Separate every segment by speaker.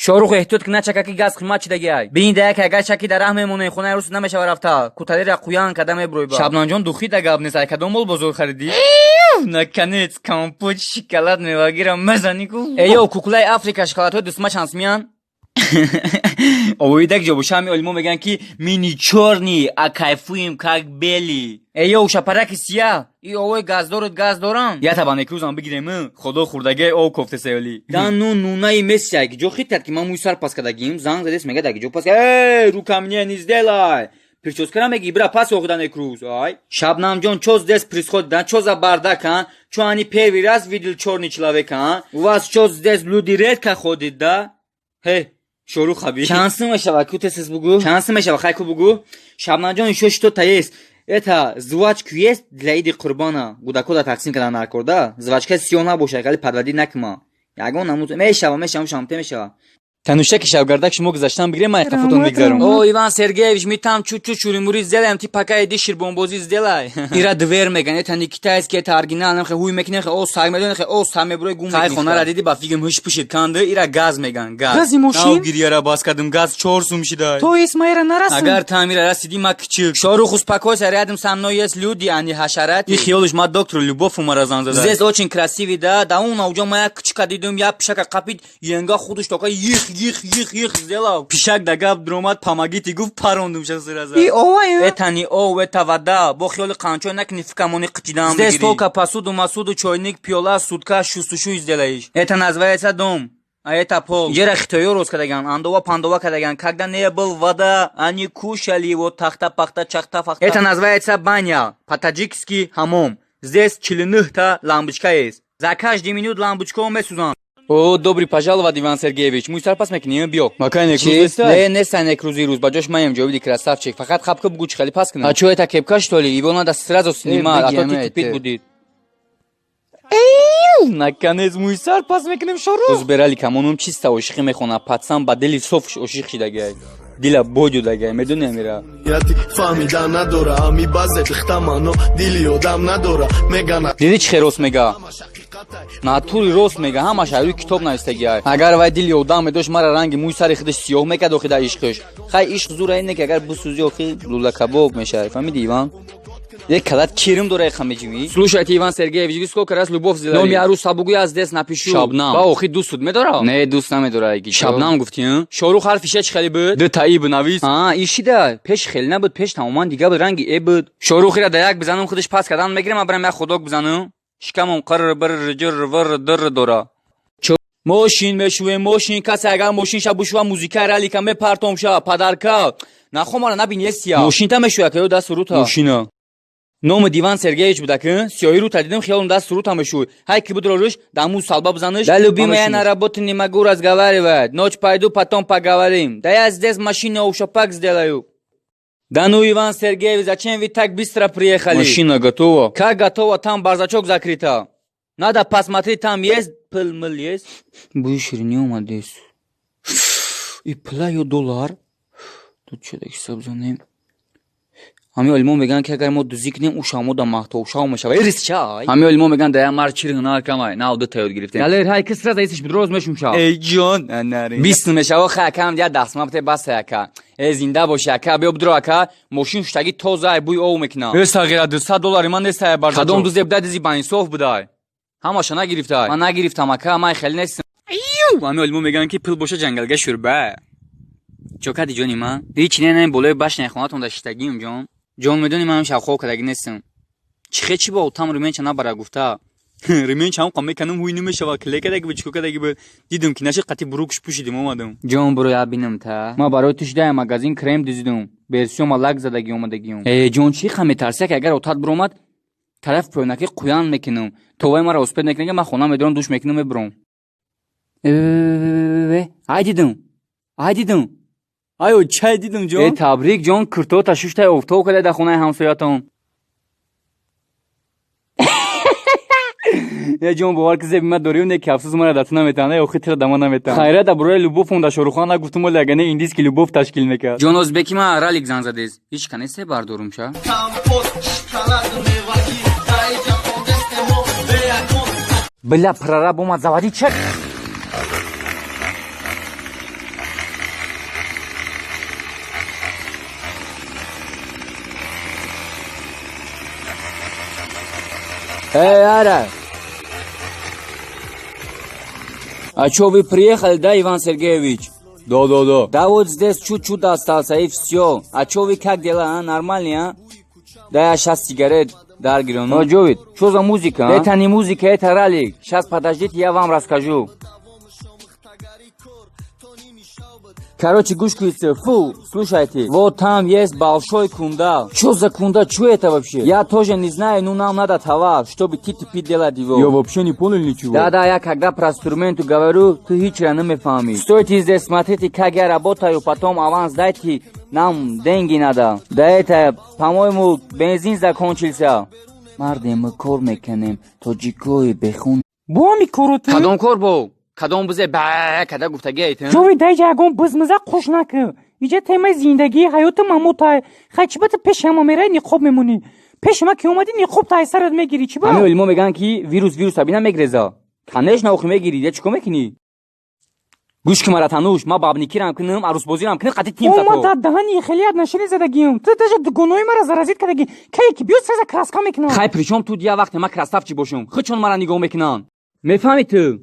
Speaker 1: شاروخ احتیاط کنه چککی گاز قیمت چی دیگه ببین دیگه که اگر چکی در راه میمونه خونه روز نمیشه رفته کوتالی را قویان قدم بروی با شبنم جان دوخی دیگه اب نیست کدوم مول بزرگ خریدی نکنیت کامپوت شکلات میوگیرم مزنی کو ایو کوکولای آفریقا شکلات های دسما شانس میان اویدک جو بشامی علمو میگن که مینی چورنی اکایفویم کاک بیلی ایو شپرک سیاه ای اوی گاز دارم یا تبان یک روزم بگیرم خدا خوردگی او کوفته سیولی دان نونای مسیای جو خیتت که ما موسار پاس کدگیم زنگ زدیس میگه دگی جو پاس رو کامنی نیزدلای پرچوز کرم میگی برا پاس اوخدان یک روز آی شبنم جان چوز دست پریس خود دن چوزا باردکن چوانی پیوی راست ویدل چورنی چلاوکن واس چوز دست لودی رد که خودید دا هی شروع خبی شانسم میشه کوت سس بگو شانسم میشه خای کو بگو شبنم جان شو що тайс это звачку есть для иди قربانا гудакода тақсим кадан накорда звачка сиона боша гали падвади накма ягон намуз мешава шамте мешава танушек шавгардак шумо гузаштан бигирем ман фотон мигзарам о иван сергеевич митам чуть-чуть шуримури сделаем ти пока иди ширбонбози сделай ира двер меган это не китайский это оригинальный хе хуй мекне хе о саймедон хе о самеброй гум хай хона ра диди ба фигм хуш пушит канды ира газ меган газ нав гирияра баскадым газ 4 сум шидай то исмаира нарасим агар тамира расиди ма кичик шоруху успокойся рядом со мной есть люди они хашарат и хиолуш ма доктор любовь умаразан зада здесь очень красивый да он аужа моя кичка дидум я пшака капит yenga худуш тока их сделал пишак дагаб дромат помогите гуф парондум сейчас сразу и ой это не это вода бо хиоли канчо нак нифкамони қичидам здесь только посуду чайник пиола сутка шустушу сделаешь это называется дом а это пол жера хитоё роз кадаган андова пандова кадаган когда не был вода они кушали его тахта пахта чахта фахта это называется баня по-таджикски хамом здесь чилиных-то лампочка есть за каждый минут лампочку месузан о, добрый пожаловать, Иван Сергеевич. Мой старпас мекнем био. Макайне круз. Не стане крузи руз. Баджош маем Jovidviness красавчик. Факат хапка бгуч хали паскна. А что это кепка что ли? Его надо сразу снимать, а то ты кипит будет. Наконец мой старпас мекнем шору. Узбирали камонум чисто ошихи мехона пацан ба дили соф ошихи дагай. Дила бодю дагай. Медунем мира. Яти фамида надора, ами базе хтамано дили одам надора. Мегана. Диди чхе рос мега. натури рост мега ҳамаш рӯи китоб навистагиай агар вай дили одам медошт мара ранги мӯи сари хидаш сиёҳ мекард охи дар ишқиш хай ишқ зура ине ки агар бисӯзи охи лула кабоб мешавад фаҳмиди иван як калат кирим дора яха меҷиви слушайте иван сергеевич сколько раз любовь сделали номи аруса бугӯй аз дест напишу шабнам ба охи дуст суд медора не дуст намедора шабнам гуфти шорух ҳарфиша чӣ хеле буд д таи бинавис ишида пеш хеле набуд пеш тамоман дига буд ранги е буд шорухира да як бизанам худаш пас кардан мегирам а барам як ходок бизанам шикамон қар бір ҷир вар дир дора мошин мешувем мошин касе агар мошин ша бушува музикаи раликае мепартом ша падарка нахомара набини естия мошинта мешува ки даст рута мошина номи Иван Сергеевич буда ки сиёҳи рута дидам хиёлам даст рута мешуд ҳай ки будрорӯш даму салба бизаниш да любимая на работе не могу разговаривать ночь пойду потом поговорим да я здесь машину ушапак сделаю Да ну, Иван Сергеевич, зачем вы так быстро приехали? Машина готова. Как готова? Там барзачок закрыта. Надо посмотреть, там есть пыль есть. Будешь не умадись. И плаю доллар. Тут что-то хисап занем. Ами олимо меган ки агар мо дузӣ кунем ушамо да махтовшав мешава рисчай ами олимо меган да я мар чир ҳунар камай навда таёр гирифтем алер ҳай ки сразу исиш бидроз мешумшав эй ҷон анарин бист мешава хакам я дастмабте бас яка эй зинда бош яка биё бидро яка мошин шутаги тоза буй ов мекунам эй сағира $200 ман нестая барзачок кадом дузе буда дизи ба инсоф будай ҳамаша нагирифтай ман нагирифтам ака ман хеле нестам ами олимо меган ки пил боша ҷангалга шурба чокади ҷони ман ҳеч не болои башни хонатон даштагим ҷон ҷон медони манам шавхо кадаги нестам чихе чи бо там руменча набара гуфта руменча ҳам меканам ҳуй намешава клекадаги ба чико кадаги ба дидам ки наша қати бурукш пушидим омадам ҷон буро я бинам та ма барои ту шидаи магазин крем дизидам берсиёма лак задаги омадагиам ҷон чи ха метарсия ки агар отат биромад тараф пӯйнаки қуян мекунам товаи мара успед мекунага ма хона медорам душ мекунам мебиром ай дидам айо чай дидам ҷон табрик ҷон куртота шуштай офтоб када дар хонаи ҳамсоятон ҷон бовар ки зеби ма дорию не ки афсӯс мара дату наметаван охи тира дама наметаван хайра да бурои любовам да шорухон нагуфтум оли агане индис ки любов ташкил мекард ҷон озбеки ма ралик зан задез ҳеч канесе бардорум ша бля прораб омад завади чак Эй, Ара! А чё вы приехали, да, Иван Сергеевич? Да. Да вот здесь чуть-чуть остался, и все. А чё вы как дела, а? Нормально, а? Да я сейчас сигарет даргирю. Ну, Джовид, что за музыка, а? Это не музыка, это ралик. Сейчас подождите, я вам расскажу. Короче, гушкуйте, фу, слушайте, вот там есть большой кундал. Что за кундал, что это вообще? Я тоже не знаю, но нам надо товар, чтобы ты делать его.
Speaker 2: Я вообще не понял ничего.
Speaker 1: Да, я когда про инструменту говорю, ты ничего не фahmi. Стойте здесь, смотрите, как я работаю, потом аванс дайте, нам деньги надо. Да это, по-моему, бензин закончился. Мардем, мы кор меканем, тоджикои бехун.
Speaker 3: Бо микорот.
Speaker 1: Кадом кор бо? Кадом бузе ба, када гуфтаги айтин?
Speaker 3: Ҷови дай ягон бизмиза қуш накӣ. Иҷа темаи зиндагии ҳаёти мамутай. Хачбата пеши ма мераи ниқоб мемонӣ. Пеши ма ки омадӣ ниқоб тай сарат мегирӣ чӣ ба?
Speaker 1: Ҳамин илмо меган ки вирус абина мегреза. Конечно охи мегирӣ, я чӣ кор мекунӣ? Гӯш ки мара тануш, ма бабникирам кунам, арӯзбозирам кунам, қати тим сато.
Speaker 3: Ома дар даҳани хеле аднашини задагиам. Ту даже дугонои мара заразит кадаги. Кае ки биё саза краска мекунам.
Speaker 1: Хай причём тут я вақте ма красавчик бошам. Хичон мара нигоҳ мекунанд. Мефаҳмӣ ту?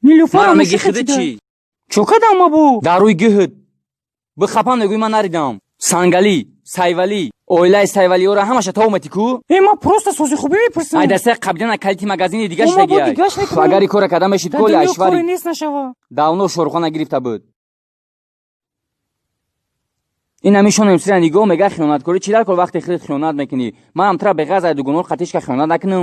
Speaker 3: Нилуфара
Speaker 1: меги хиди чӣ?
Speaker 3: Чӯ кадам ма бу?
Speaker 1: Дар рӯи гӯҳд. Бихапам негӯи ман наридам. Сангали, сайвалӣ, оилаи сайвалиёро ҳамаша то омади ку?
Speaker 3: Ма просто сози хубӣ мепурсам.
Speaker 1: Ай дастаи қабдиана калити магазини дига шидаги ай.
Speaker 3: Дигаш мекунам.
Speaker 1: Агари кора када мешид коли айшвари.
Speaker 3: Кори нест нашава.
Speaker 1: Давно шорухона гирифта буд. ин ҳамишон эмсира нигоҳ мега хиёнаткорӣ чӣ дар кор вақте худат хиёнат мекунӣ? Манам тра беғаз ай дугунор қатишка хиёнат накунам.